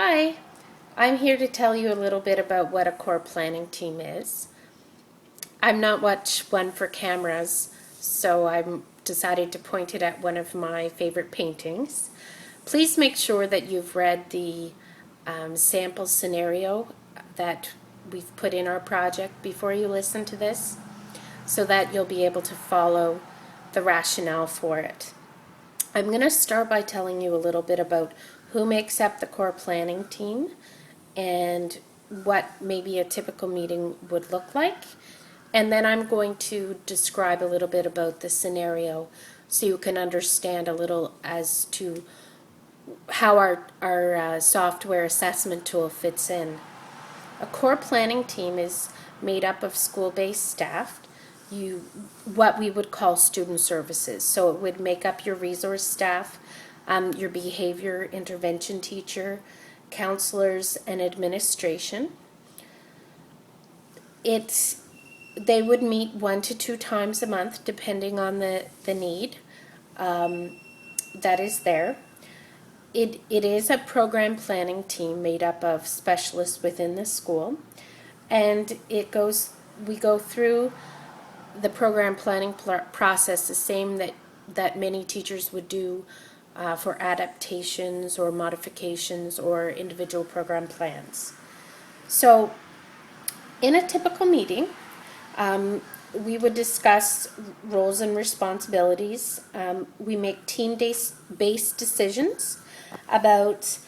Hi, I'm here to tell you a little bit about what a core planning team is. I'm not much one for cameras, so I've decided to point it at one of my favorite paintings. Please make sure that you've read the sample scenario that we've put in our project before you listen to this, so that you'll be able to follow the rationale for it. I'm going to start by telling you a little bit about who makes up the core planning team and what maybe a typical meeting would look like. And then I'm going to describe a little bit about the scenario so you can understand a little as to how our software assessment tool fits in. A core planning team is made up of school-based staff, what we would call student services. So it would make up your resource staff, your behavior intervention teacher, counselors, and administration. They would meet 1 to 2 times a month depending on the need that is there. It is a program planning team made up of specialists within the school, and we go through the program planning process the same that many teachers would do for adaptations or modifications or individual program plans. So in a typical meeting, we would discuss roles and responsibilities. We make team-based decisions about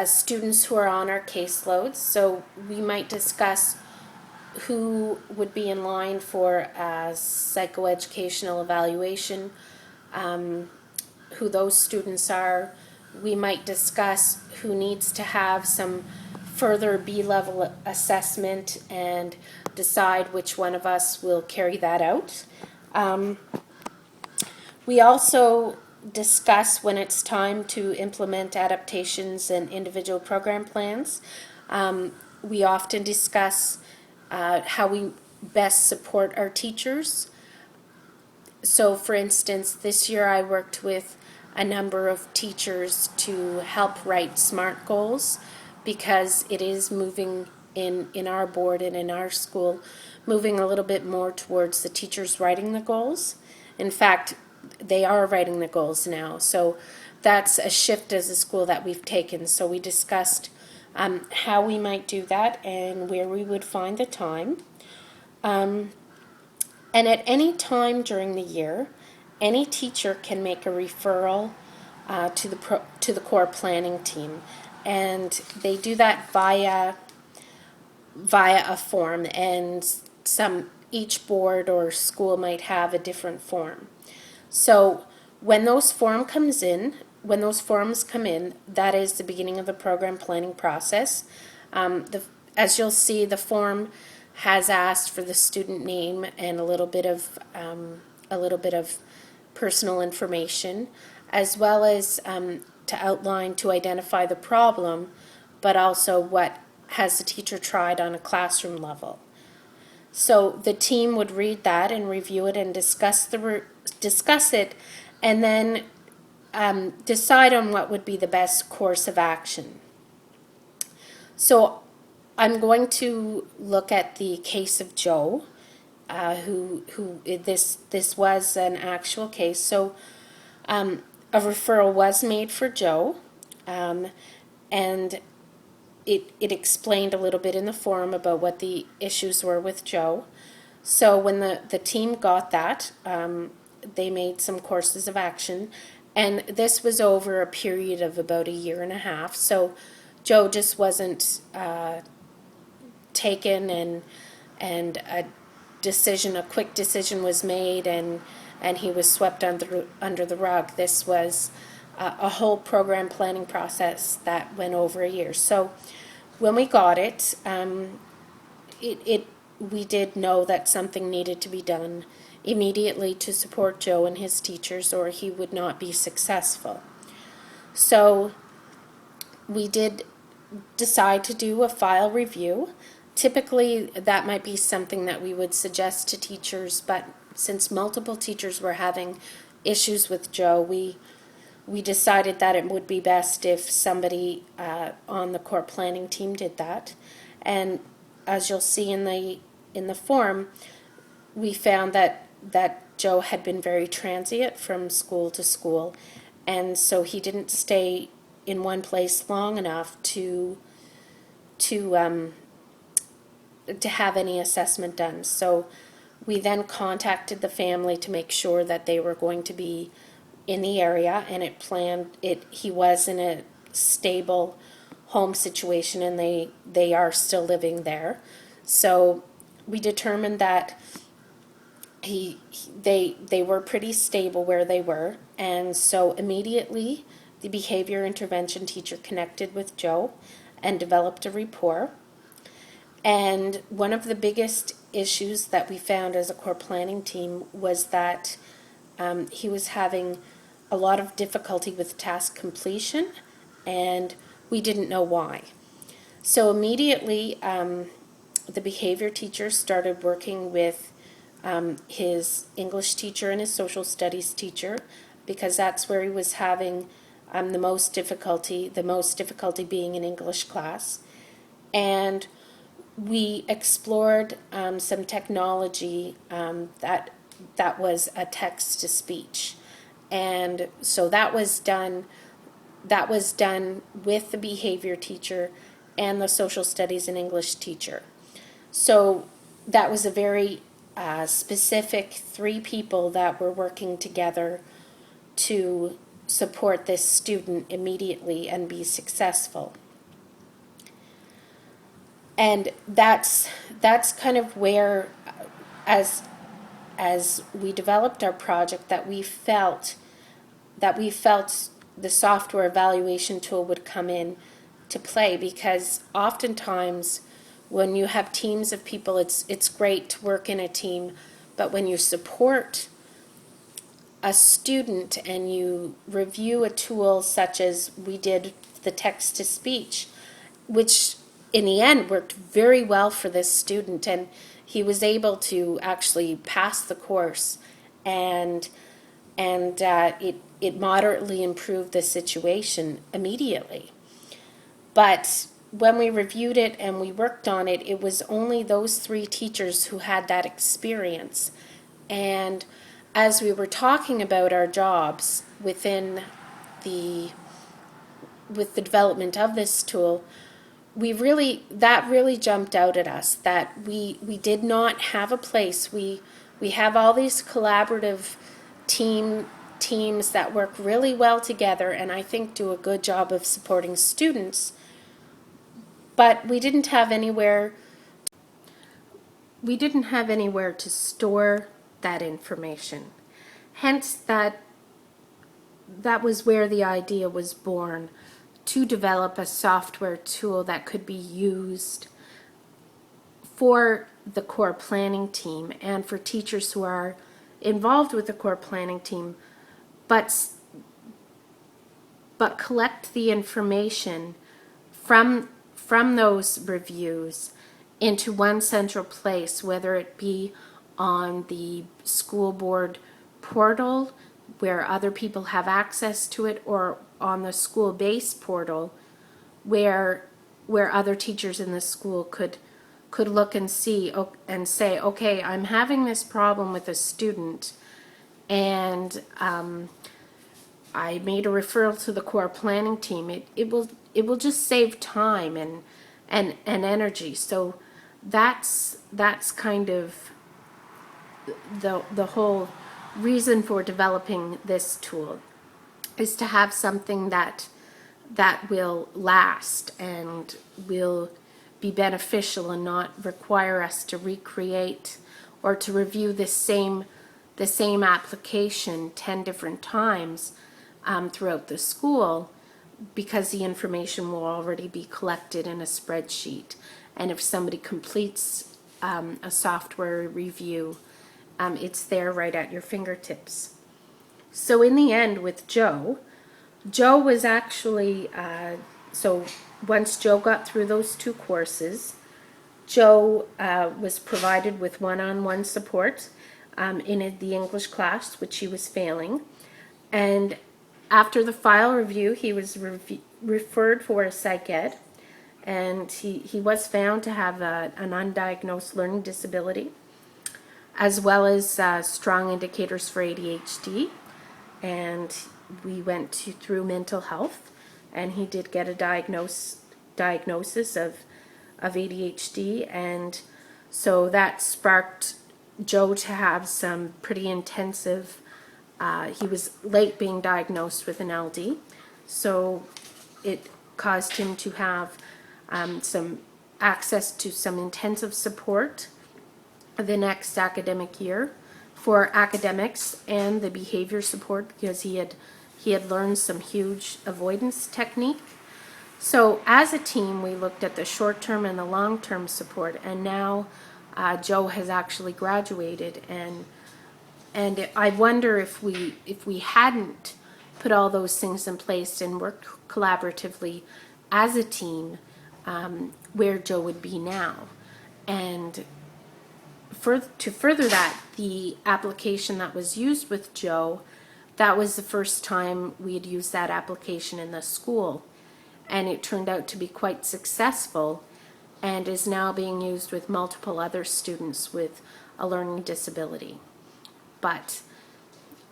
students who are on our caseloads. So we might discuss who would be in line for a psychoeducational evaluation, who those students are. We might discuss who needs to have some further B-level assessment and decide which one of us will carry that out. We also discuss when it's time to implement adaptations and individual program plans. We often discuss how we best support our teachers. So for instance, this year I worked with a number of teachers to help write SMART goals because it is moving in our board and in our school, moving a little bit more towards the teachers writing the goals. In fact, they are writing the goals now. So that's a shift as a school that we've taken. So we discussed how we might do that and where we would find the time. And at any time during the year, any teacher can make a referral to the core planning team, and they do that via a form. And each board or school might have a different form. So when those forms come in, that is the beginning of the program planning process. As you'll see, the form has asked for the student name and a little bit of personal information, as well as to identify the problem, but also what has the teacher tried on a classroom level. So the team would read that and review it and discuss it, and then decide on what would be the best course of action. So I'm going to look at the case of Joe, this was an actual case. So a referral was made for Joe, and it explained a little bit in the forum about what the issues were with Joe. So when the team got that, they made some courses of action, and this was over a period of about 1.5 years. So Joe just wasn't taken, and a quick decision was made, and he was swept under the rug. This was a whole program planning process that went over 1 year. So when we got it, we did know that something needed to be done immediately to support Joe and his teachers, or he would not be successful. So we did decide to do a file review. Typically, that might be something that we would suggest to teachers, but since multiple teachers were having issues with Joe, we we decided that it would be best if somebody on the core planning team did that. And as you'll see in the form, we found that Joe had been very transient from school to school, and so he didn't stay in one place long enough to have any assessment done. So we then contacted the family to make sure that they were going to be in the area, and he was in a stable home situation, and they are still living there. So we determined that they were pretty stable where they were, and so immediately the behavior intervention teacher connected with Joe and developed a rapport. And one of the biggest issues that we found as a core planning team was that he was having a lot of difficulty with task completion, and we didn't know why. So immediately, the behavior teacher started working with his English teacher and his social studies teacher, because that's where he was having the most difficulty being in English class. And we explored some technology that was a text to speech, and so that was done with the behavior teacher and the social studies and English teacher. So that was a very specific 3 people that were working together to support this student immediately and be successful. And that's kind of where, as we developed our project, that we felt the software evaluation tool would come in to play, because oftentimes when you have teams of people, it's great to work in a team, but when you support a student and you review a tool such as we did the text to speech, which in the end worked very well for this student, and he was able to actually pass the course, and it moderately improved the situation immediately. But when we reviewed it and we worked on it, it was only those 3 teachers who had that experience. And as we were talking about our jobs with the development of this tool, that really jumped out at us, that we did not have a place. We have all these collaborative teams that work really well together, and I think do a good job of supporting students, but we didn't have anywhere to store that information. Hence, that was where the idea was born, to develop a software tool that could be used for the core planning team and for teachers who are involved with the core planning team, but collect the information from those reviews into one central place, whether it be on the school board portal where other people have access to it, or on the school base portal where other teachers in the school could look and see and say, okay, I'm having this problem with a student, and I made a referral to the core planning team. It will just save time and energy. So that's kind of the whole reason for developing this tool, is to have something that will last and will be beneficial and not require us to recreate or to review the same application 10 different times throughout the school, because the information will already be collected in a spreadsheet. And if somebody completes a software review, it's there right at your fingertips. So in the end, with Joe was actually, so once Joe got through those 2 courses, Joe was provided with one-on-one support in the English class, which he was failing. And After the file review, he was referred for a psych ed, and he was found to have an undiagnosed learning disability, as well as strong indicators for ADHD. And we went through mental health, and he did get a diagnosis of ADHD, and so that sparked Joe to have some pretty intensive. He was late being diagnosed with an LD, so it caused him to have some access to some intensive support the next academic year for academics and the behavior support, because he had learned some huge avoidance technique. So as a team, we looked at the short-term and the long-term support, and now Joe has actually graduated, and I wonder if we hadn't put all those things in place and worked collaboratively as a team, where Joe would be now. And to further that, the application that was used with Joe, that was the first time we had used that application in the school, and it turned out to be quite successful and is now being used with multiple other students with a learning disability. But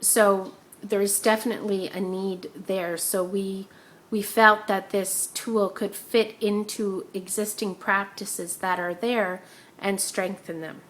so there's definitely a need there. So we felt that this tool could fit into existing practices that are there and strengthen them.